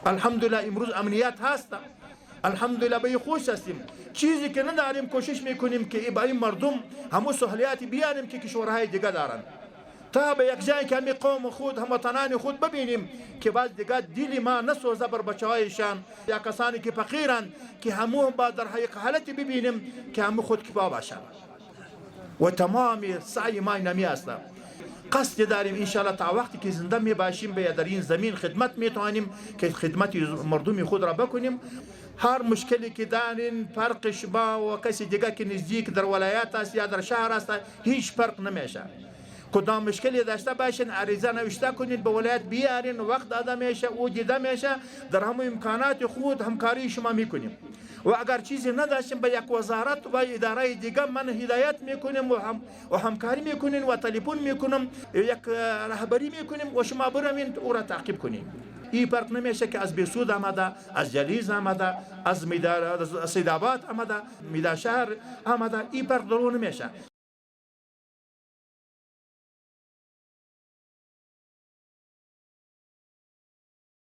الحمدلله امروز امنیت هست، الحمدلله به خوش هستیم. چیزی که نداریم کوشش میکنیم که برای مردم همون سهولیاتی بیاریم که کشورهای دیگه دارن، تا به یک جایی که همین قوم خود هموطنان خود ببینیم که باز دیگه دل ما نسوزه بر بچه‌هایشان یا کسانی که فقیرن، که همون با در حالتی ببینیم که همون خود کفا باشن. و تمام سعی ما اینمی است. قصد داریم انشاءالله تا وقتی که زنده می باشیم به در این زمین خدمت میتوانیم که خدمت مردم خود را بکنیم. هر مشکلی که دارین فرق شما و کسی دیگه که نزدیک در ولایت است یا در شهر است هیچ فرق نمیشه. کدام مشکلی داشته باشین عریضه نوشته کنید به ولایت بیارین، وقت داده میشه او دیده میشه، در همون امکانات خود همکاری شما میکنیم. و اگر چیزی نداشتیم به یک وزارت و اداره دیگه من هدایت میکنیم و همکاری میکنیم و تلفن میکنم، یک رهبری میکنیم و شما بروین او را تعقیب کنیم. این فرق نمیشه که از بیسود آمده، از جلیز آمده، از سیدآباد آمده، میدان شهر آمده، این فرق درون نمیشه.